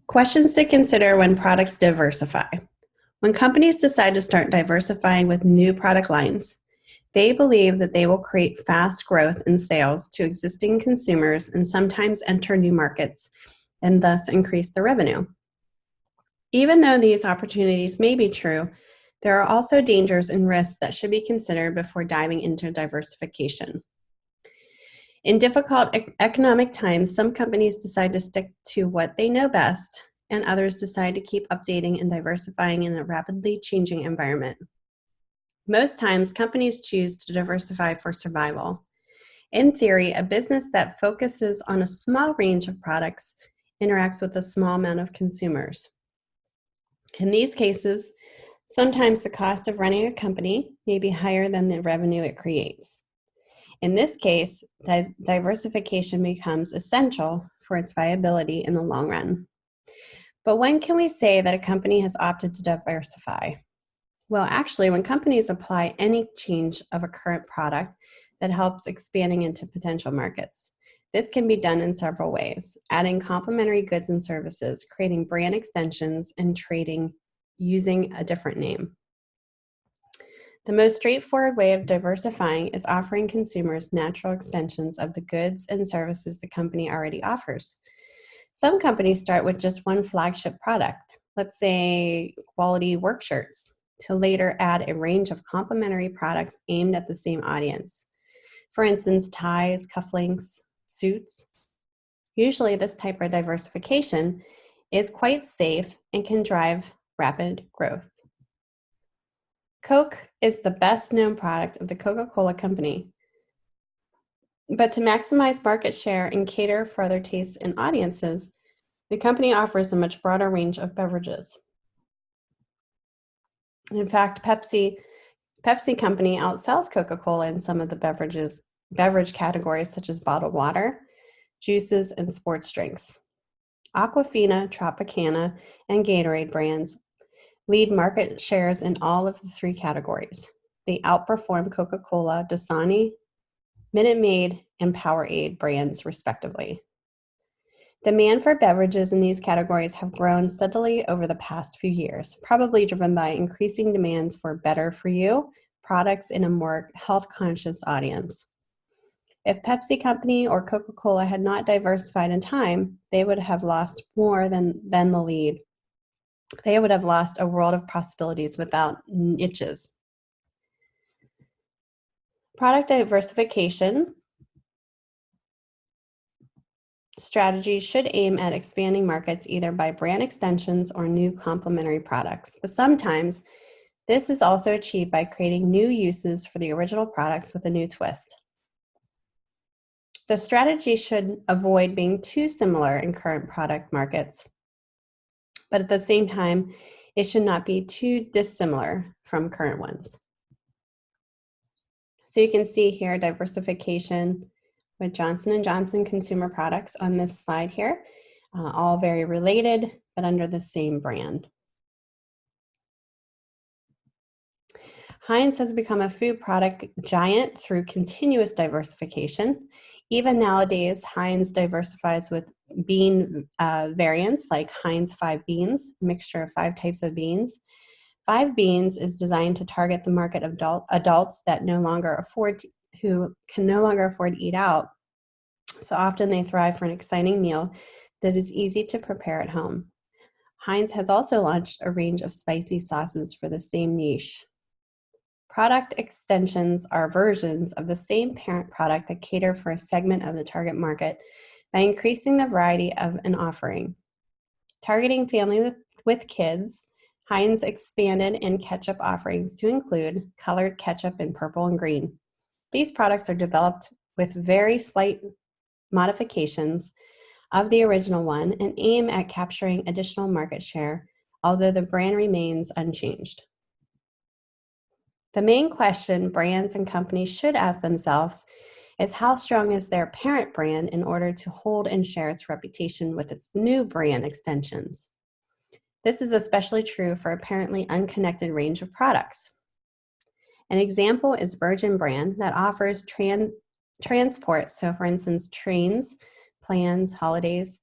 Questions to consider when products diversify. When companies decide to start diversifying with new product lines, they believe that they will create fast growth in sales to existing consumers and sometimes enter new markets and thus increase their revenue. Even though these opportunities may be true, there are also dangers and risks that should be considered before diving into diversification. In difficult economic times, some companies decide to stick to what they know best, and others decide to keep updating and diversifying in a rapidly changing environment. Most times, companies choose to diversify for survival. In theory, a business that focuses on a small range of products interacts with a small amount of consumers. In these cases, sometimes the cost of running a company may be higher than the revenue it creates. In this case, diversification becomes essential for its viability in the long run. But when can we say that a company has opted to diversify? Well, actually, when companies apply any change of a current product that helps expanding into potential markets. This can be done in several ways: adding complementary goods and services, creating brand extensions, and trading using a different name. The most straightforward way of diversifying is offering consumers natural extensions of the goods and services the company already offers. Some companies start with just one flagship product, let's say quality work shirts, to later add a range of complementary products aimed at the same audience. For instance, ties, cufflinks, suits. Usually this type of diversification is quite safe and can drive rapid growth. Coke is the best known product of the Coca-Cola Company. But to maximize market share and cater for other tastes and audiences, the company offers a much broader range of beverages. In fact, Pepsi Company outsells Coca-Cola in some of the beverage categories such as bottled water, juices, and sports drinks. Aquafina, Tropicana, and Gatorade brands lead market shares in all of the three categories. They outperform Coca-Cola, Dasani, Minute Maid, and Powerade brands, respectively. Demand for beverages in these categories have grown steadily over the past few years, probably driven by increasing demands for better-for-you products in a more health-conscious audience. If Pepsi Company or Coca-Cola had not diversified in time, they would have lost more than the lead. They would have lost a world of possibilities without niches. Product diversification strategies should aim at expanding markets either by brand extensions or new complementary products. But sometimes this is also achieved by creating new uses for the original products with a new twist. The strategy should avoid being too similar in current product markets, but at the same time, it should not be too dissimilar from current ones. So you can see here diversification with Johnson & Johnson consumer products on this slide here, all very related, but under the same brand. Heinz has become a food product giant through continuous diversification. Even nowadays, Heinz diversifies with bean variants like Heinz 5 Beans, a mixture of 5 types of beans. 5 Beans is designed to target the market of adults that who can no longer afford to eat out. So often they thrive for an exciting meal that is easy to prepare at home. Heinz has also launched a range of spicy sauces for the same niche. Product extensions are versions of the same parent product that cater for a segment of the target market by increasing the variety of an offering. Targeting family with kids, Heinz expanded in ketchup offerings to include colored ketchup in purple and green. These products are developed with very slight modifications of the original one and aim at capturing additional market share, although the brand remains unchanged. The main question brands and companies should ask themselves is how strong is their parent brand in order to hold and share its reputation with its new brand extensions. This is especially true for apparently unconnected range of products. An example is Virgin brand that offers transport, so for instance, trains, plans, holidays,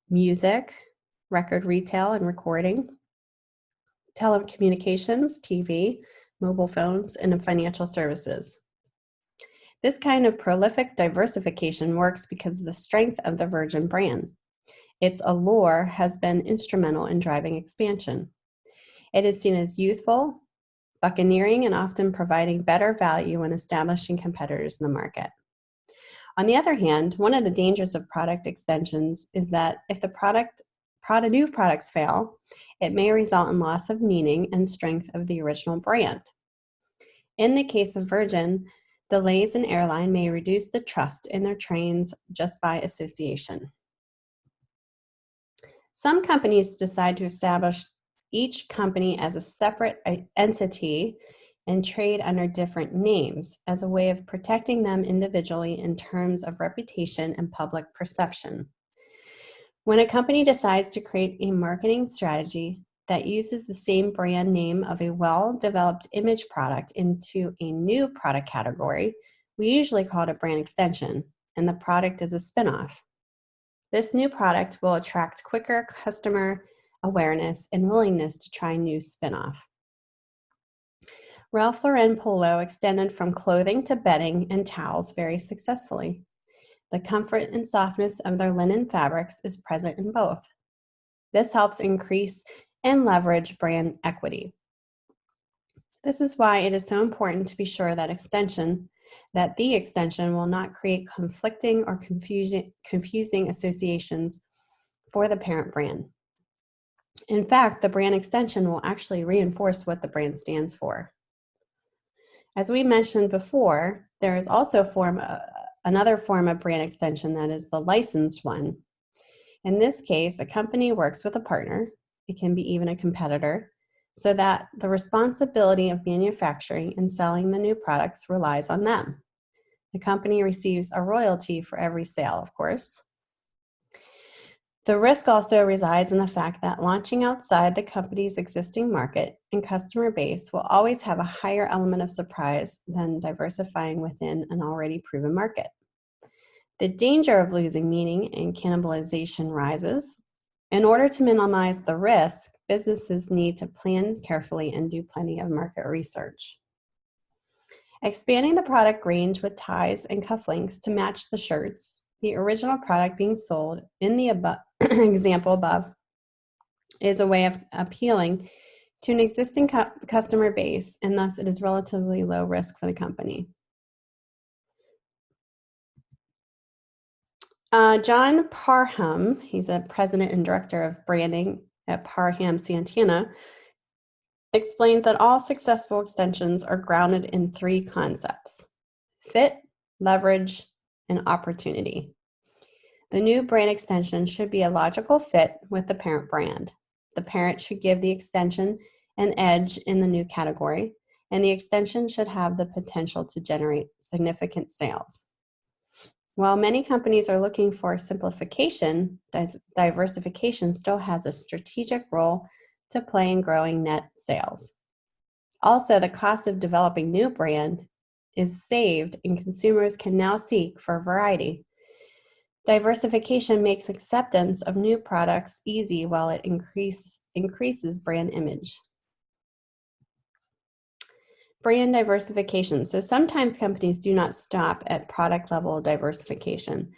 music, record retail and recording, telecommunications, TV, mobile phones, and financial services. This kind of prolific diversification works because of the strength of the Virgin brand. Its allure has been instrumental in driving expansion. It is seen as youthful, buccaneering, and often providing better value when establishing competitors in the market. On the other hand, one of the dangers of product extensions is that if the new products fail, it may result in loss of meaning and strength of the original brand. In the case of Virgin, delays in airline may reduce the trust in their trains just by association. Some companies decide to establish each company as a separate entity and trade under different names as a way of protecting them individually in terms of reputation and public perception. When a company decides to create a marketing strategy that uses the same brand name of a well-developed image product into a new product category, we usually call it a brand extension, and the product is a spin-off. This new product will attract quicker customer awareness and willingness to try new spin-off. Ralph Lauren Polo extended from clothing to bedding and towels very successfully. The comfort and softness of their linen fabrics is present in both. This helps increase and leverage brand equity. This is why it is so important to be sure that the extension will not create conflicting or confusing associations for the parent brand. In fact, the brand extension will actually reinforce what the brand stands for. As we mentioned before, there is also another form of brand extension that is the licensed one. In this case, a company works with a partner, it can be even a competitor, so that the responsibility of manufacturing and selling the new products relies on them. The company receives a royalty for every sale, of course. The risk also resides in the fact that launching outside the company's existing market and customer base will always have a higher element of surprise than diversifying within an already proven market. The danger of losing meaning and cannibalization rises. In order to minimize the risk, businesses need to plan carefully and do plenty of market research. Expanding the product range with ties and cufflinks to match the shirts, the original product being sold in the example above, is a way of appealing to an existing customer base, and thus it is relatively low risk for the company. John Parham, he's a president and director of branding at Parham Santana, explains that all successful extensions are grounded in three concepts: fit, leverage, and opportunity. The new brand extension should be a logical fit with the parent brand. The parent should give the extension an edge in the new category, and the extension should have the potential to generate significant sales. While many companies are looking for simplification, diversification still has a strategic role to play in growing net sales. Also, the cost of developing new brand is saved, and consumers can now seek for variety. Diversification makes acceptance of new products easy while it increases brand image. Brand diversification. So sometimes companies do not stop at product level diversification.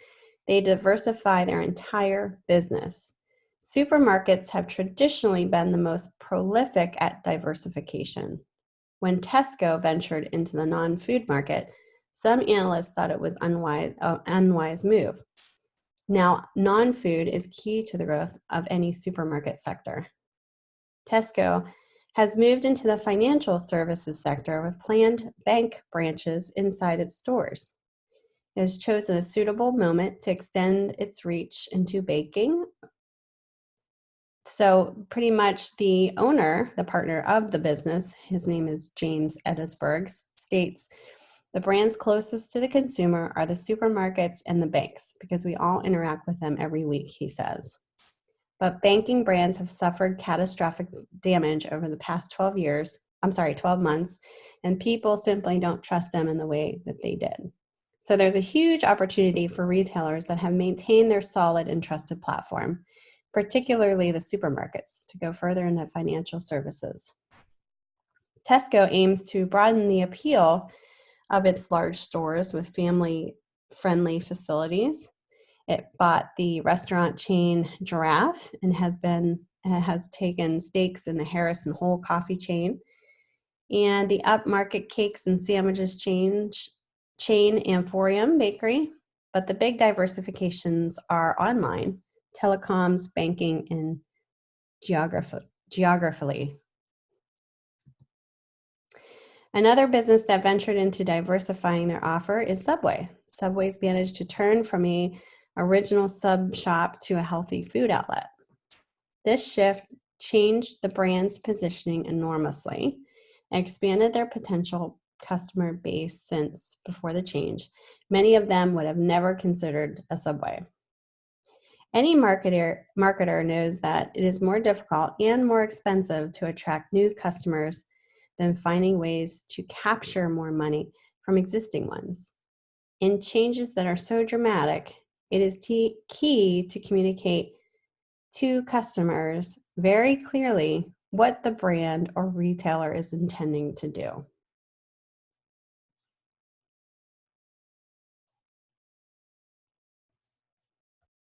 They diversify their entire business. Supermarkets have traditionally been the most prolific at diversification. When Tesco ventured into the non-food market, some analysts thought it was an unwise move. Now, non-food is key to the growth of any supermarket sector. Tesco has moved into the financial services sector with planned bank branches inside its stores. It has chosen a suitable moment to extend its reach into baking. So pretty much the owner, the partner of the business, his name is James Edisberg, states, "The brands closest to the consumer are the supermarkets and the banks because we all interact with them every week," he says. But banking brands have suffered catastrophic damage over the past 12 months, and people simply don't trust them in the way that they did. So there's a huge opportunity for retailers that have maintained their solid and trusted platform. particularly the supermarkets, to go further into financial services. Tesco aims to broaden the appeal of its large stores with family-friendly facilities. It bought the restaurant chain Giraffe and has taken stakes in the Harris and Whole coffee chain, and the upmarket cakes and sandwiches chain Amphorium Bakery. But the big diversifications are online, telecoms, banking, and geographically. Another business that ventured into diversifying their offer is Subway. Subway's managed to turn from a original sub shop to a healthy food outlet. This shift changed the brand's positioning enormously and expanded their potential customer base since before the change. Many of them would have never considered a Subway. Any marketer knows that it is more difficult and more expensive to attract new customers than finding ways to capture more money from existing ones. In changes that are so dramatic, it is key to communicate to customers very clearly what the brand or retailer is intending to do.